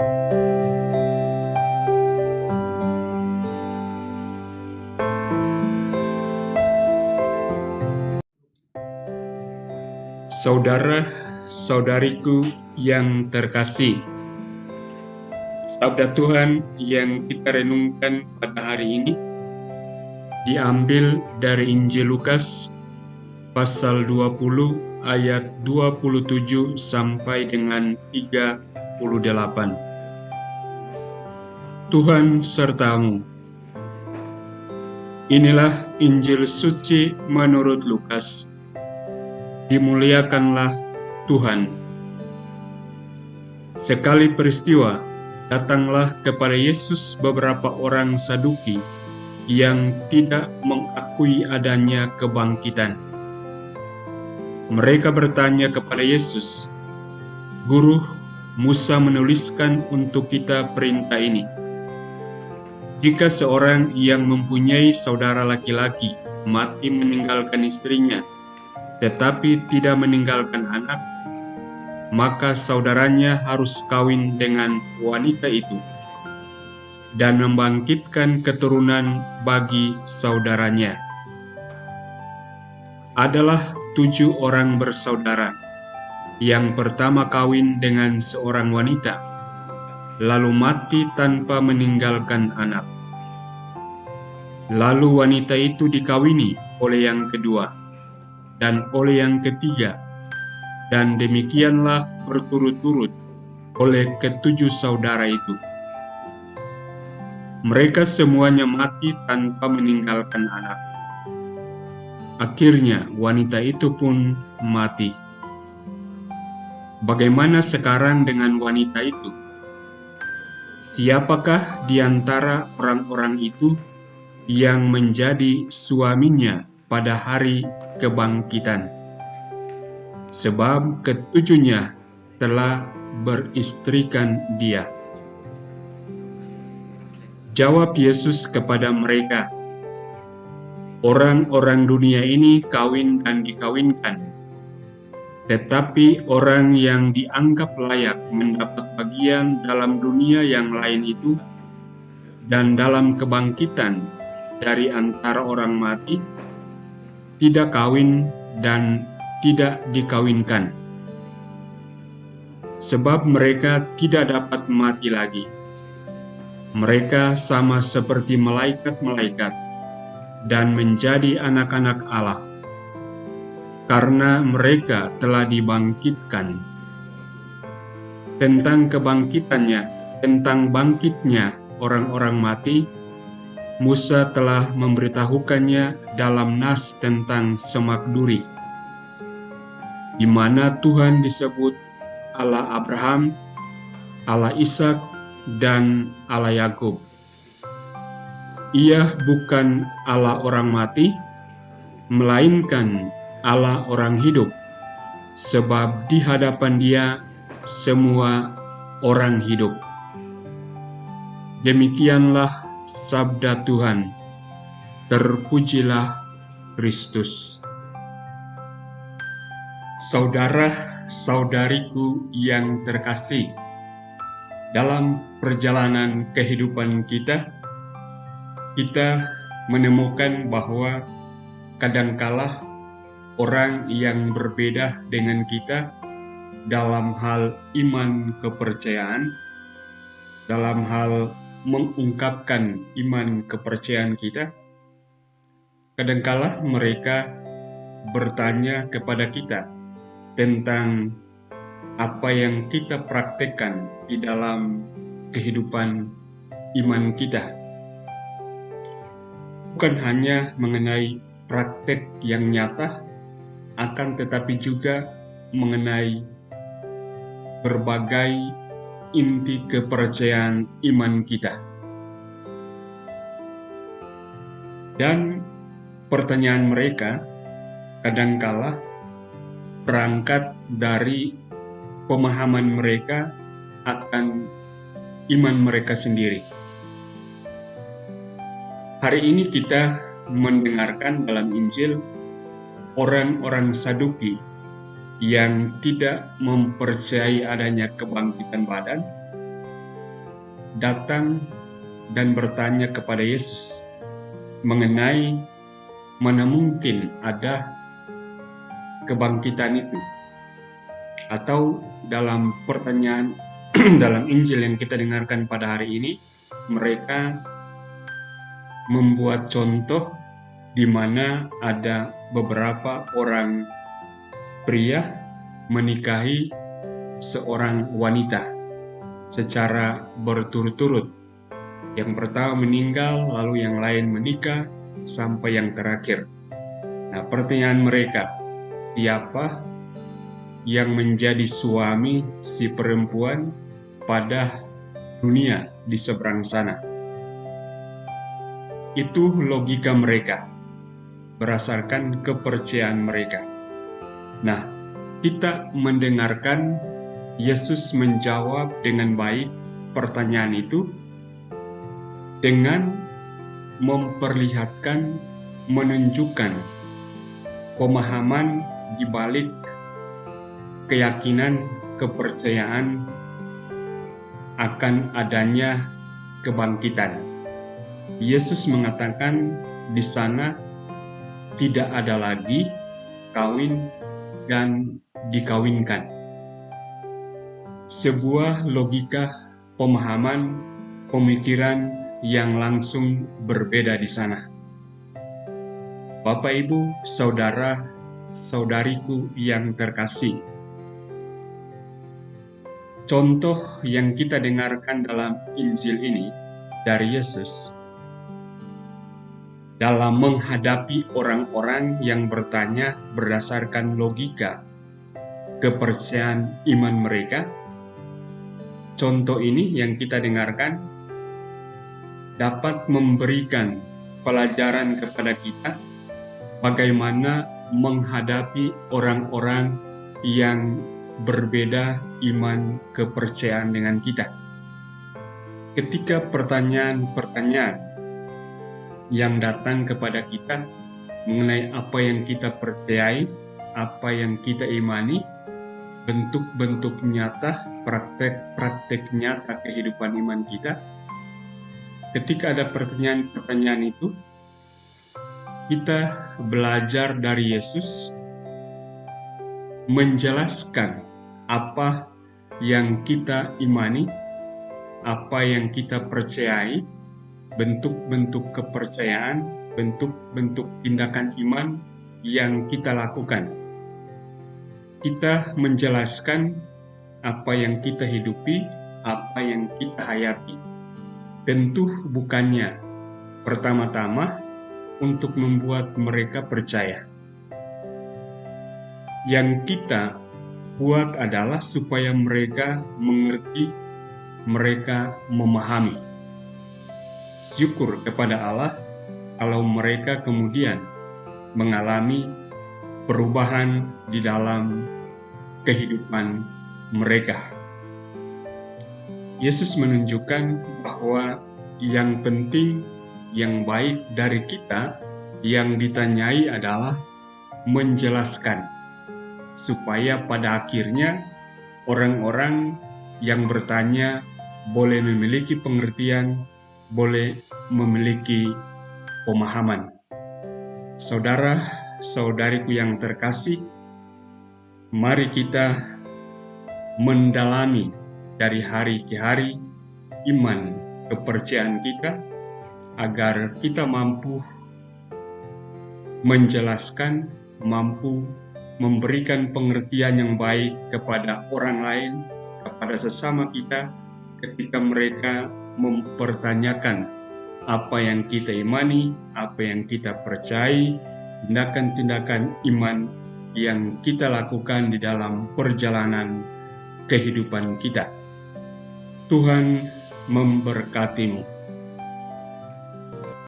Saudara-saudariku yang terkasih, sabda Tuhan yang kita renungkan pada hari ini diambil dari Injil Lukas pasal 20 ayat 27 sampai dengan 38. Tuhan sertamu. Inilah Injil suci menurut Lukas. Dimuliakanlah Tuhan. Sekali peristiwa, datanglah kepada Yesus beberapa orang Saduki yang tidak mengakui adanya kebangkitan. Mereka bertanya kepada Yesus, "Guru, Musa menuliskan untuk kita perintah ini. Jika seorang yang mempunyai saudara laki-laki mati meninggalkan istrinya, tetapi tidak meninggalkan anak, maka saudaranya harus kawin dengan wanita itu dan membangkitkan keturunan bagi saudaranya. Adalah 7 orang bersaudara. Yang pertama kawin dengan seorang wanita, lalu mati tanpa meninggalkan anak. Lalu wanita itu dikawini oleh yang kedua, dan oleh yang ketiga, dan demikianlah berturut-turut oleh ke-7 saudara itu. Mereka semuanya mati tanpa meninggalkan anak. Akhirnya wanita itu pun mati. Bagaimana sekarang dengan wanita itu? Siapakah di antara orang-orang itu yang menjadi suaminya pada hari kebangkitan? Sebab ke-7-nya telah beristrikan dia." Jawab Yesus kepada mereka, "Orang-orang dunia ini kawin dan dikawinkan, tetapi orang yang dianggap layak mendapat bagian dalam dunia yang lain itu dan dalam kebangkitan dari antara orang mati, tidak kawin dan tidak dikawinkan. Sebab mereka tidak dapat mati lagi. Mereka sama seperti malaikat-malaikat dan menjadi anak-anak Allah, karena mereka telah dibangkitkan. Tentang bangkitnya orang-orang mati, Musa telah memberitahukannya dalam nas tentang semak duri, di mana Tuhan disebut Allah Abraham, Allah Ishak, dan Allah Yakub. Ia bukan Allah orang mati, melainkan Allah orang hidup, sebab di hadapan Dia semua orang hidup." Demikianlah sabda Tuhan. Terpujilah Kristus. Saudara-saudariku yang terkasih, dalam perjalanan kehidupan kita menemukan bahwa kadangkala orang yang berbeda dengan kita dalam hal iman kepercayaan, dalam hal mengungkapkan iman kepercayaan kita, kadangkala mereka bertanya kepada kita tentang apa yang kita praktekkan di dalam kehidupan iman kita. Bukan hanya mengenai praktek yang nyata, akan tetapi juga mengenai berbagai inti kepercayaan iman kita. Dan pertanyaan mereka kadangkala berangkat dari pemahaman mereka akan iman mereka sendiri. Hari ini kita mendengarkan dalam Injil orang-orang Saduki yang tidak mempercayai adanya kebangkitan badan, datang dan bertanya kepada Yesus mengenai mana mungkin ada kebangkitan itu. Atau dalam pertanyaan dalam Injil yang kita dengarkan pada hari ini, mereka membuat contoh di mana ada beberapa orang pria menikahi seorang wanita secara berturut-turut. Yang pertama meninggal, lalu yang lain menikah, sampai yang terakhir. Nah, pertanyaan mereka, siapa yang menjadi suami si perempuan pada dunia di seberang sana? Itu logika mereka, berdasarkan kepercayaan mereka. Nah, kita mendengarkan Yesus menjawab dengan baik pertanyaan itu dengan memperlihatkan, menunjukkan pemahaman di balik keyakinan, kepercayaan akan adanya kebangkitan. Yesus mengatakan di sana tidak ada lagi kawin dan dikawinkan. Sebuah logika, pemahaman, pemikiran yang langsung berbeda di sana. Bapak, Ibu, saudara, saudariku yang terkasih, contoh yang kita dengarkan dalam Injil ini dari Yesus dalam menghadapi orang-orang yang bertanya berdasarkan logika kepercayaan iman mereka. Contoh ini yang kita dengarkan dapat memberikan pelajaran kepada kita bagaimana menghadapi orang-orang yang berbeda iman kepercayaan dengan kita. Ketika pertanyaan-pertanyaan yang datang kepada kita mengenai apa yang kita percayai, apa yang kita imani, bentuk-bentuk nyata, praktek-praktek nyata kehidupan iman kita. Ketika ada pertanyaan-pertanyaan itu, kita belajar dari Yesus menjelaskan apa yang kita imani, apa yang kita percayai, bentuk-bentuk kepercayaan, bentuk-bentuk tindakan iman yang kita lakukan. Kita menjelaskan apa yang kita hidupi, apa yang kita hayati. Tentu bukannya pertama-tama untuk membuat mereka percaya. Yang kita buat adalah supaya mereka mengerti, mereka memahami. Syukur kepada Allah kalau mereka kemudian mengalami perubahan di dalam kehidupan mereka. Yesus menunjukkan bahwa yang penting, yang baik dari kita yang ditanyai adalah menjelaskan, supaya pada akhirnya orang-orang yang bertanya boleh memiliki pengertian, boleh memiliki pemahaman. Saudara, saudariku yang terkasih, mari kita mendalami dari hari ke hari iman kepercayaan kita agar kita mampu menjelaskan, mampu memberikan pengertian yang baik kepada orang lain, kepada sesama kita ketika mereka mempertanyakan apa yang kita imani, apa yang kita percayai, tindakan-tindakan iman yang kita lakukan di dalam perjalanan kehidupan kita. Tuhan memberkatimu.